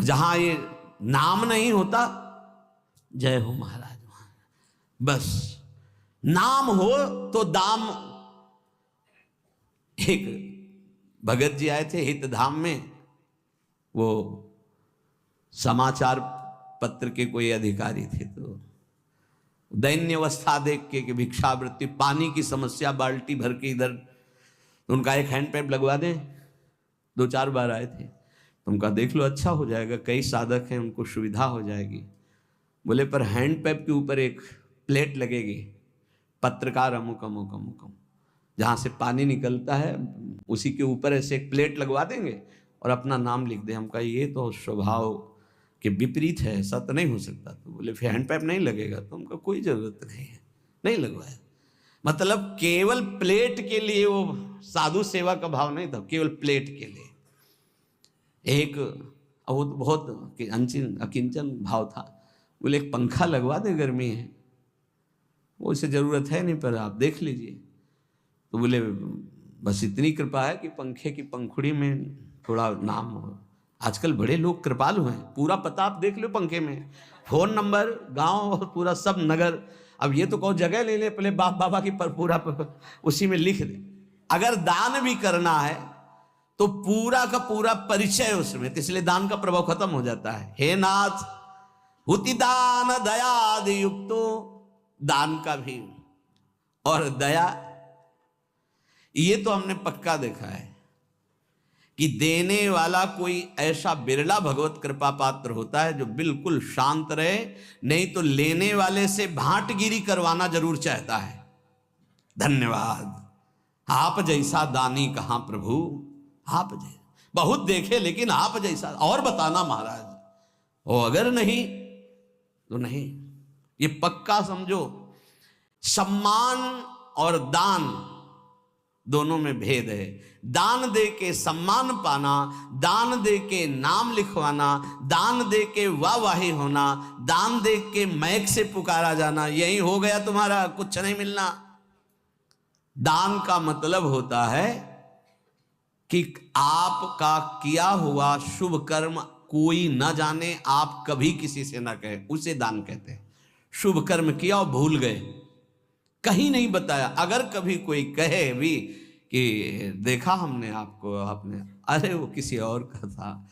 जहां ये नाम नहीं होता, जय हो महाराज, बस नाम हो तो दाम। एक भगत जी आए थे हित धाम में, वो समाचार पत्र के कोई अधिकारी थे, तो दैन्य अवस्था देख के कि भिक्षावृत्ति, पानी की समस्या, बाल्टी भर के इधर, तो उनका एक हैंडपैप लगवा दें। 2-4 बार आए थे, तो उनका देख लो अच्छा हो जाएगा, कई साधक हैं उनको सुविधा हो जाएगी। बोले पर हैंडपैप के ऊपर एक प्लेट लगेगी, पत्रकार अमुक अमुक अमुक, जहाँ से पानी निकलता है उसी के ऊपर ऐसे एक प्लेट लगवा देंगे और अपना नाम लिख दे। हम कहा ये तो स्वभाव के विपरीत है, ऐसा तो नहीं हो सकता। तो बोले फिर हैंडपैप नहीं लगेगा, तो हमको कोई ज़रूरत नहीं है, नहीं लगवाया। मतलब केवल प्लेट के लिए, वो साधु सेवा का भाव नहीं था, केवल प्लेट के लिए एक, वो तो बहुत अकिंचन भाव था। बोले एक पंखा लगवा दे, गर्मी है, वो इसे ज़रूरत है नहीं पर आप देख लीजिए। तो बोले बस इतनी कृपा है कि पंखे की पंखुड़ी में थोड़ा नाम हो। आजकल बड़े लोग कृपालु हैं, पूरा पता आप देख लो पंखे में, फोन नंबर, गांव, पूरा सब नगर। अब ये तो कहो जगह ले ले, पहले बाप बाबा की पर पूरा उसी में लिख दे। अगर दान भी करना है तो पूरा का पूरा परिचय उसमें, तो इसलिए दान का प्रभाव खत्म हो जाता है। हे नाथ हुति दान दयादि युक्तो, दान का भी और दया, ये तो हमने पक्का देखा है कि देने वाला कोई ऐसा बिरला भगवत कृपा पात्र होता है जो बिल्कुल शांत रहे, नहीं तो लेने वाले से भांटगिरी करवाना जरूर चाहता है। धन्यवाद, आप जैसा दानी कहां प्रभु, आप जैसा बहुत देखे लेकिन आप जैसा और बताना महाराज, और अगर नहीं तो नहीं। ये पक्का समझो, सम्मान और दान दोनों में भेद है। दान दे के सम्मान पाना, दान दे के नाम लिखवाना, दान दे के वाहवाही होना, दान दे के मैक से पुकारा जाना, यही हो गया तुम्हारा, कुछ नहीं मिलना। दान का मतलब होता है कि आपका किया हुआ शुभ कर्म कोई न जाने, आप कभी किसी से ना कहे, उसे दान कहते हैं। शुभ कर्म किया और भूल गए, कहीं नहीं बताया। अगर कभी कोई कहे भी कि देखा हमने आपको, आपने, अरे वो किसी और का था,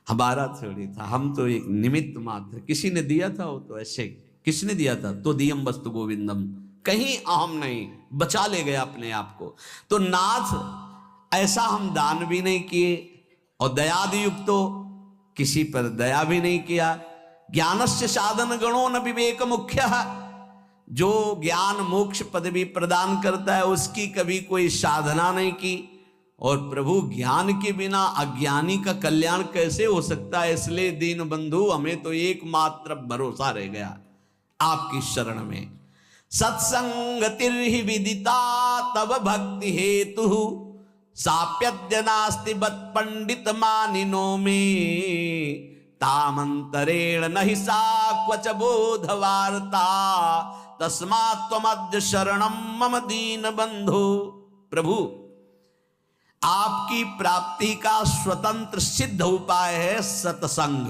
हमारा थोड़ी था, हम तो एक निमित्त मात्र, किसी ने दिया था, वो तो ऐसे, किसने दिया था, तो दियम वस्तु गोविंदम, कहीं अहम नहीं, बचा ले गया अपने आप को। तो नाथ ऐसा हम दान भी नहीं किए और दयादि युक्त तो किसी पर दया भी नहीं किया। ज्ञानस्य साधन गणो न विवेक मुख्य, जो ज्ञान मोक्ष पदवी प्रदान करता है उसकी कभी कोई साधना नहीं की। और प्रभु ज्ञान के बिना अज्ञानी का कल्याण कैसे हो सकता है। इसलिए दीन बंधु हमें तो एकमात्र भरोसा रह गया आपकी शरण में। सत्संगतिर्हि विदिता तव भक्ति हेतु, साप्यद्य नास्ति बत पंडित मानिनो में, तामंतरेण नहि सा क्वच बोध वार्ता, तस्मात् त्वमद्य शरणम मम दीन बंधु। प्रभु आपकी प्राप्ति का स्वतंत्र सिद्ध उपाय है सत्संग।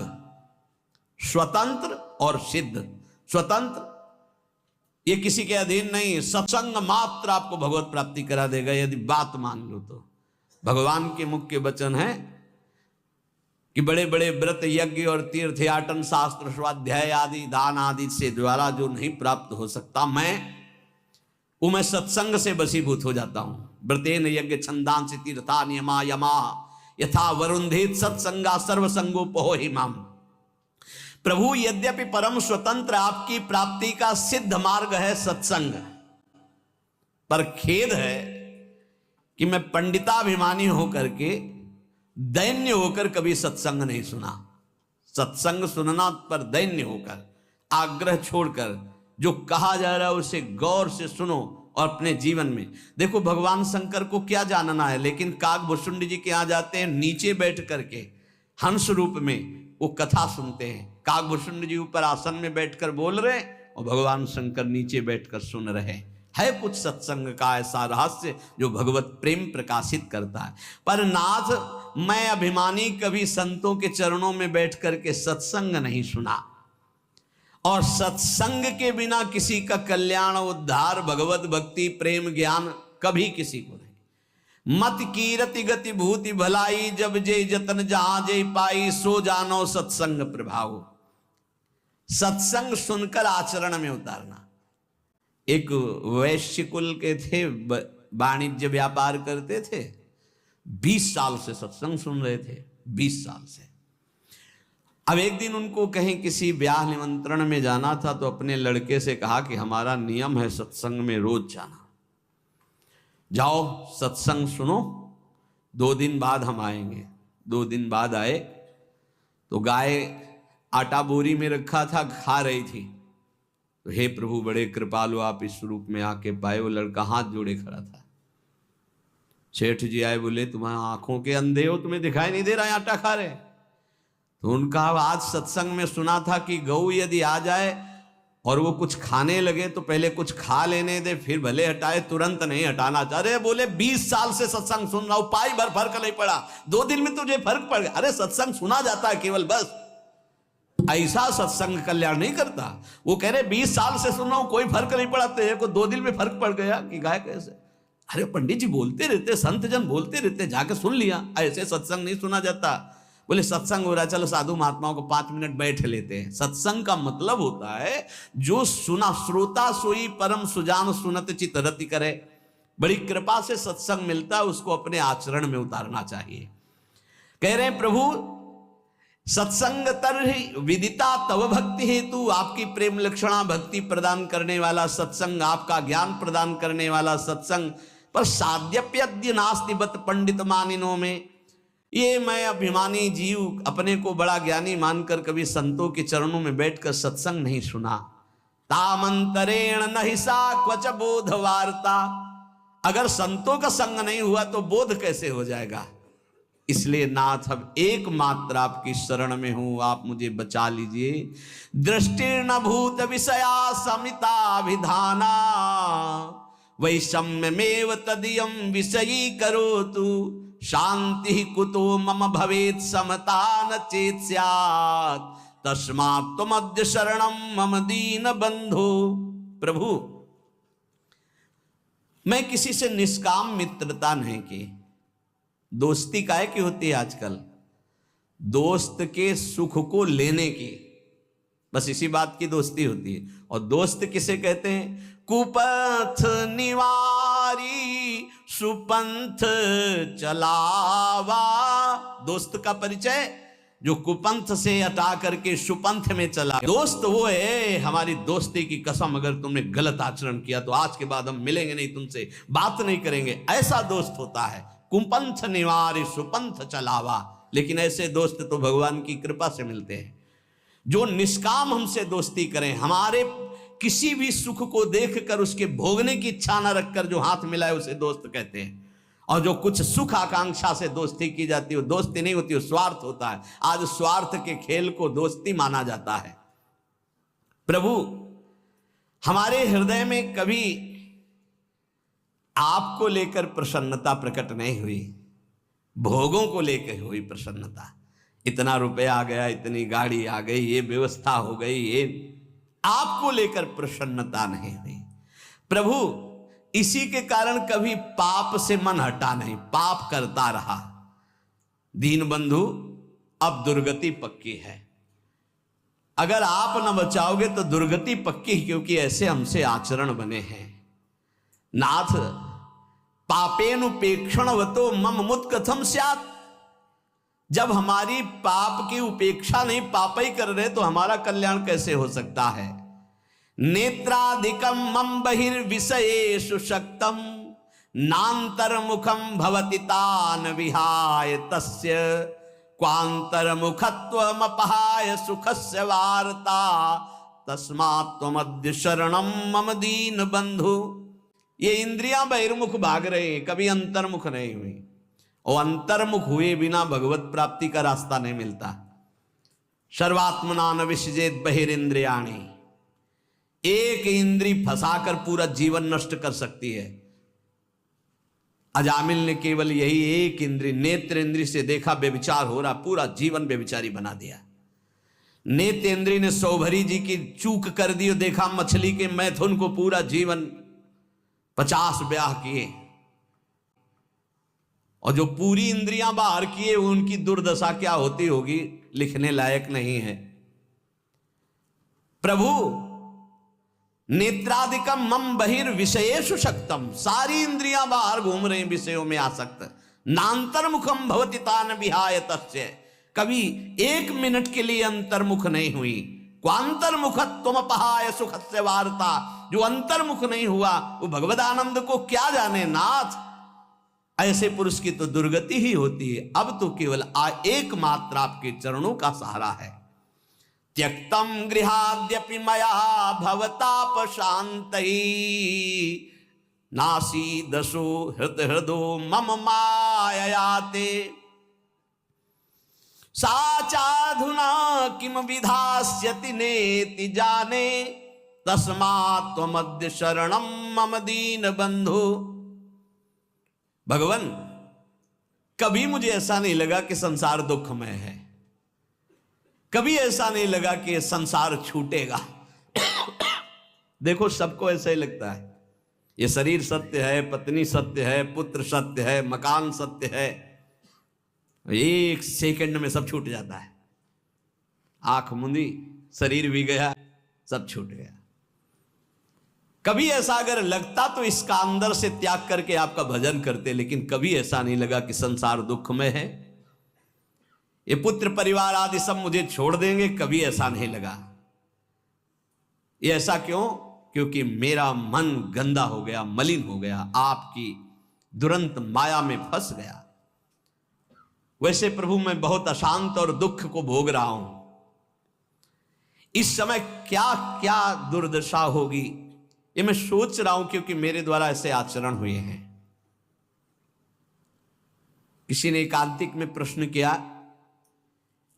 स्वतंत्र और सिद्ध, स्वतंत्र ये किसी के अधीन नहीं, सत्संग मात्र आपको भगवत प्राप्ति करा देगा यदि बात मान लो तो। भगवान के मुख्य वचन है कि बड़े बड़े व्रत यज्ञ और तीर्थ याटन शास्त्र स्वाध्याय आदि दान आदि से द्वारा जो नहीं प्राप्त हो सकता, मैं सत्संग से वशीभूत हो जाता हूं। व्रतेन यज्ञ छंदांसि तीर्था नियमा यमा, यथा वरुंधेत सत्संगा सर्वसंगोपहो हिमाम। प्रभु यद्यपि परम स्वतंत्र आपकी प्राप्ति का सिद्ध मार्ग है सत्संग, पर खेद है कि मैं पंडिताभिमानी होकर के, दैन्य होकर कभी सत्संग नहीं सुना। सत्संग सुनना पर दैन्य होकर, आग्रह छोड़कर, जो कहा जा रहा है उसे गौर से सुनो और अपने जीवन में देखो। भगवान शंकर को क्या जानना है, लेकिन काकभूषुंड जी के यहाँ जाते हैं, नीचे बैठ करके हंस रूप में वो कथा सुनते हैं। काकभूषुंड जी ऊपर आसन में बैठकर बोल रहे और भगवान शंकर नीचे बैठकर सुन रहे। है कुछ सत्संग का ऐसा रहस्य जो भगवत प्रेम प्रकाशित करता है। पर नाथ मैं अभिमानी कभी संतों के चरणों में बैठ करके सत्संग नहीं सुना, और सत्संग के बिना किसी का कल्याण उद्धार भगवत भक्ति प्रेम ज्ञान कभी किसी को नहीं। मत कीरति गति भूति भलाई, जब जे जतन जहां जे पाई, सो जानो सत्संग प्रभाव। सत्संग सुनकर आचरण में उतारना। एक वैश्य कुल के थे, वाणिज्य व्यापार करते थे, 20 साल से सत्संग सुन रहे थे, 20 साल से। अब एक दिन उनको कहीं किसी ब्याह निमंत्रण में जाना था, तो अपने लड़के से कहा कि हमारा नियम है सत्संग में रोज जाना, जाओ सत्संग सुनो, 2 दिन बाद हम आएंगे। 2 दिन बाद आए तो गाय आटा बोरी में रखा था, खा रही थी। तो हे प्रभु बड़े कृपालु, आप इस रूप में आके पाए। वो लड़का हाथ जोड़े खड़ा था। सेठ जी आए, बोले तुम्हारी आंखों के अंधे हो, तुम्हें दिखाई नहीं दे रहा है आटा खा रहे? तो उनका आज सत्संग में सुना था कि गऊ यदि आ जाए और वो कुछ खाने लगे तो पहले कुछ खा लेने दे, फिर भले हटाए, तुरंत नहीं हटाना चाह रहे। बोले 20 साल से सत्संग सुन रहा हूं, पाई भर फर्क नहीं पड़ा, 2 दिन में तुझे फर्क पड़ गया। अरे सत्संग सुना जाता है केवल, बस ऐसा सत्संग कल्याण नहीं करता। वो कह रहे 20 साल से सुन रहा हूं, कोई फर्क नहीं पड़ा, तेरे को 2 दिन में फर्क पड़ गया कि गाय कैसे? अरे पंडित जी बोलते रहते, संत जन बोलते रहते, जाके सुन लिया, ऐसे सत्संग नहीं सुना जाता। बोले सत्संग हो रहा है, चलो साधु महात्माओं को 5 मिनट बैठ लेते हैं। सत्संग का मतलब होता है जो सुना, श्रोता सोई परम सुजान सुनत चित रति करे। बड़ी कृपा से सत्संग मिलता है, उसको अपने आचरण में उतारना चाहिए। कह रहे हैं प्रभु सत्संग तरहि विदिता तव भक्ति हेतु, आपकी प्रेम लक्षणा भक्ति प्रदान करने वाला सत्संग, आपका ज्ञान प्रदान करने वाला सत्संग। पर साध्यप्यद्य नास्ति बत पंडित मानिनों में, ये मैं अभिमानी जीव अपने को बड़ा ज्ञानी मानकर कभी संतों के चरणों में बैठकर सत्संग नहीं सुना। तामंतरेण नहीं सा क्वच बोध वार्ता, अगर संतों का संग नहीं हुआ तो बोध कैसे हो जाएगा? इसलिए नाथ अब एकमात्र आपकी शरण में हूं, आप मुझे बचा लीजिए। दृष्टिर्न भूत विषया समिता विधाना, वैषम्यमेव तदियं विषयी करोतु, शांति कुतो मम भवेत् समता न चेत् स्यात्, तस्मात् त्वमद्य शरणं मम दीन बंधो। प्रभु मैं किसी से निष्काम मित्रता नहीं की। दोस्ती काहे की होती है आजकल? दोस्त के सुख को लेने की, बस इसी बात की दोस्ती होती है। और दोस्त किसे कहते हैं? कुपथ निवारी सुपंथ चलावा। दोस्त का परिचय जो कुपंथ से हटा करके सुपंथ में चला। दोस्त वो है, हमारी दोस्ती की कसम, अगर तुमने गलत आचरण किया तो आज के बाद हम मिलेंगे नहीं, तुमसे बात नहीं करेंगे, ऐसा दोस्त होता है। कुपंथ निवारी सुपंथ चलावा। लेकिन ऐसे दोस्त तो भगवान की कृपा से मिलते हैं, जो निष्काम हमसे दोस्ती करें, हमारे किसी भी सुख को देखकर उसके भोगने की इच्छा न रखकर जो हाथ मिलाए उसे दोस्त कहते हैं। और जो कुछ सुख आकांक्षा से दोस्ती की जाती है वो दोस्ती नहीं होती, वो स्वार्थ होता है। आज स्वार्थ के खेल को दोस्ती माना जाता है। प्रभु हमारे हृदय में कभी आपको लेकर प्रसन्नता प्रकट नहीं हुई, भोगों को लेकर हुई प्रसन्नता। इतना रुपया आ गया, इतनी गाड़ी आ गई, ये व्यवस्था हो गई, ये आपको लेकर प्रसन्नता नहीं हुई। प्रभु इसी के कारण कभी पाप से मन हटा नहीं, पाप करता रहा। दीन बंधु अब दुर्गति पक्की है, अगर आप न बचाओगे तो दुर्गति पक्की, क्योंकि ऐसे हमसे आचरण बने हैं। नाथ पापेनुपेक्षणवतो मम मुत कथम स्यात्, जब हमारी पाप की उपेक्षा नहीं, पाप ही कर रहे तो हमारा कल्याण कैसे हो सकता है। नेत्राधिकम मम बहिर्विषयेषु शक्तम, नान्तर्मुखम भवति तान विहाय तस्य, क्वान्तर्मुखत्वमपहाय सुखस्य वार्ता, तस्मात् त्वमद्य शरणं मम दीन बंधु। ये इंद्रियां बहिर्मुख भाग रहे हैं, कभी अंतर्मुख नहीं हुई, और अंतर्मुख हुए बिना भगवत प्राप्ति का रास्ता नहीं मिलता। सर्वात्मना न विसृजेत बहिरिंद्रियाणि, एक इंद्री फंसाकर पूरा जीवन नष्ट कर सकती है। अजामिल ने केवल यही एक इंद्री, नेत्र इंद्री से देखा व्यभिचार हो रहा, पूरा जीवन व्यभिचारी बना दिया। नेत्र इंद्री ने सौभरी जी की चूक कर दी और देखा मछली के मैथुन को, पूरा जीवन 50 ब्याह किए। और जो पूरी इंद्रियां बाहर किए उनकी दुर्दशा क्या होती होगी लिखने लायक नहीं है। प्रभु नेत्रादिकम मम बहिर्विषयेषु शक्तम, सारी इंद्रियां बाहर घूम रही विषयों में आसक्त। नांतर्मुखम भवति तान विहाय तस्य, कभी 1 मिनट के लिए अंतर्मुख नहीं हुई। क्वांतर्मुखत्वम पहाय सुखस्य वार्ता, जो अंतर्मुख नहीं हुआ वो भगवदानंद को क्या जाने। नाथ ऐसे पुरुष की तो दुर्गति ही होती है। अब तो केवल एकमात्र आपके चरणों का सहारा है। त्यक्तम गृहाद्यपि मया भवताप शांतई, नासी दशो हृदो मम माययाते, साचाधुना किम विधास्यति नेति जाने, तस्मात् त्वमद्य शरणम मम दीन बंधु। भगवान, कभी मुझे ऐसा नहीं लगा कि संसार दुखमय है, कभी ऐसा नहीं लगा कि ये संसार छूटेगा। देखो सबको ऐसा ही लगता है, ये शरीर सत्य है, पत्नी सत्य है, पुत्र सत्य है, मकान सत्य है, 1 सेकंड में सब छूट जाता है। आंख मुंदी, शरीर भी गया, सब छूट गया। कभी ऐसा अगर लगता तो इसका अंदर से त्याग करके आपका भजन करते, लेकिन कभी ऐसा नहीं लगा कि संसार दुख में है, ये पुत्र परिवार आदि सब मुझे छोड़ देंगे, कभी ऐसा नहीं लगा। ये ऐसा क्यों? क्योंकि मेरा मन गंदा हो गया, मलिन हो गया, आपकी दुरंत माया में फंस गया। वैसे प्रभु मैं बहुत अशांत और दुख को भोग रहा हूं। इस समय क्या क्या दुर्दशा होगी ये मैं सोच रहा हूं, क्योंकि मेरे द्वारा ऐसे आचरण हुए हैं। किसी ने एकांतिक में प्रश्न किया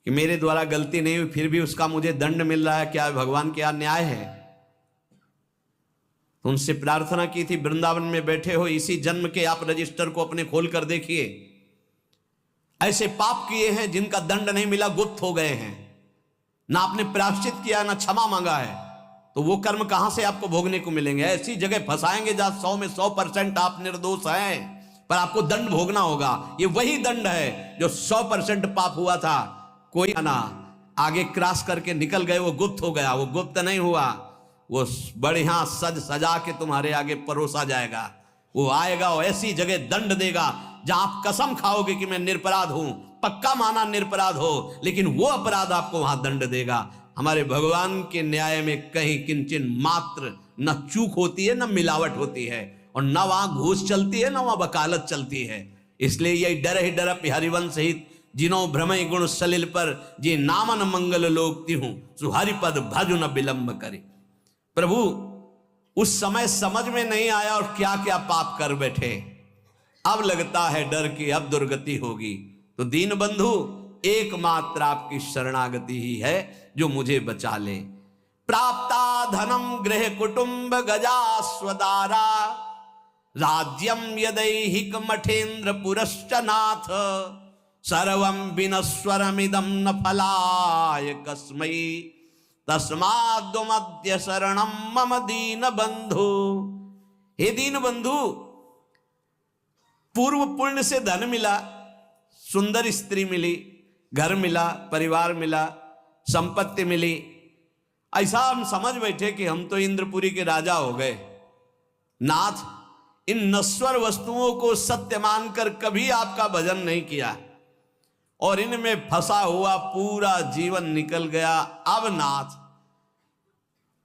कि मेरे द्वारा गलती नहीं हुई फिर भी उसका मुझे दंड मिल रहा है, क्या भगवान क्या न्याय है? तो उनसे प्रार्थना की थी, वृंदावन में बैठे हो, इसी जन्म के आप रजिस्टर को अपने खोल कर देखिए। ऐसे पाप किए हैं जिनका दंड नहीं मिला, गुप्त हो गए हैं, ना आपने प्रायश्चित किया ना क्षमा मांगा है, तो वो कर्म कहां से आपको भोगने को मिलेंगे? ऐसी जगह फंसाएंगे जहां 100 में 100% आप निर्दोष हैं, पर आपको दंड भोगना होगा। ये वही दंड है जो 100% पाप हुआ था, कोई ना आगे क्रॉस करके निकल गए, वो गुप्त हो गया। वो गुप्त नहीं हुआ, वो बढ़िया सज सजा के तुम्हारे आगे परोसा जाएगा। वो आएगा और ऐसी जगह दंड देगा जहां आप कसम खाओगे कि मैं निरपराध हूं, पक्का माना निरपराध हो, लेकिन वो अपराध आपको वहां दंड देगा। हमारे भगवान के न्याय में कहीं किंचन मात्र न चूक होती है, न मिलावट होती है, और न वहां घूस चलती है, न वहां वकालत चलती है। इसलिए यही डर ही डर हरिवंश हित, जिनो भ्रमय गुण सलिल पर, जे नामन मंगल लोकती हूं, सुहरिपद भजु न विलंब करे। प्रभु उस समय समझ में नहीं आया और क्या क्या पाप कर बैठे, अब लगता है डर की अब दुर्गति होगी। तो दीन बंधु एकमात्र आपकी शरणागति ही है जो मुझे बचा ले। प्राप्ता धनम गृह कुटुंब गजा स्वदारा, राज्यम यदैहिक मठेन्द्र पुरश्च नाथ, सर्वं विनश्वरमिदं न फलाय कस्मै, तस्माद्वमद्य शरणं मम दीन बंधु। हे दीन बंधु, पूर्व पुण्य से धन मिला, सुंदर स्त्री मिली, घर मिला, परिवार मिला, संपत्ति मिली, ऐसा हम समझ बैठे कि हम तो इंद्रपुरी के राजा हो गए। नाथ, इन नश्वर वस्तुओं को सत्य मानकर कभी आपका भजन नहीं किया और इनमें फंसा हुआ पूरा जीवन निकल गया। अब नाथ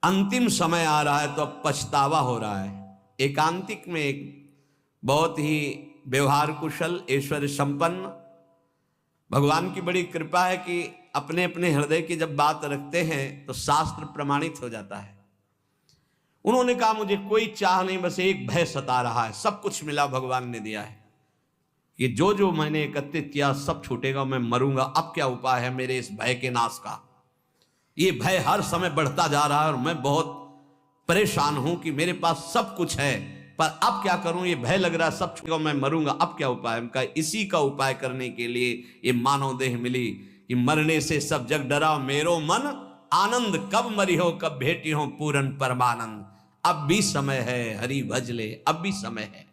अंतिम समय आ रहा है तो अब पछतावा हो रहा है। एकांतिक में एक बहुत ही व्यवहार कुशल, ऐश्वर्य संपन्न, भगवान की बड़ी कृपा है कि अपने अपने हृदय की जब बात रखते हैं तो शास्त्र प्रमाणित हो जाता है। उन्होंने कहा मुझे कोई चाह नहीं, बस एक भय सता रहा है, सब कुछ मिला भगवान ने दिया है, कि जो जो मैंने एकत्रित किया सब छूटेगा, मैं मरूंगा, अब क्या उपाय है मेरे इस भय के नाश का? ये भय हर समय बढ़ता जा रहा है और मैं बहुत परेशान हूं कि मेरे पास सब कुछ है, पर अब क्या करूं, ये भय लग रहा सब छोड़ मैं मरूंगा, अब क्या उपाय। उनका इसी का उपाय करने के लिए ये मानव देह मिली कि मरने से सब जग डरा, मेरो मन आनंद, कब मरी हो कब भेटी हो पूरन परमानंद। अब भी समय है, हरि भज ले, अब भी समय है।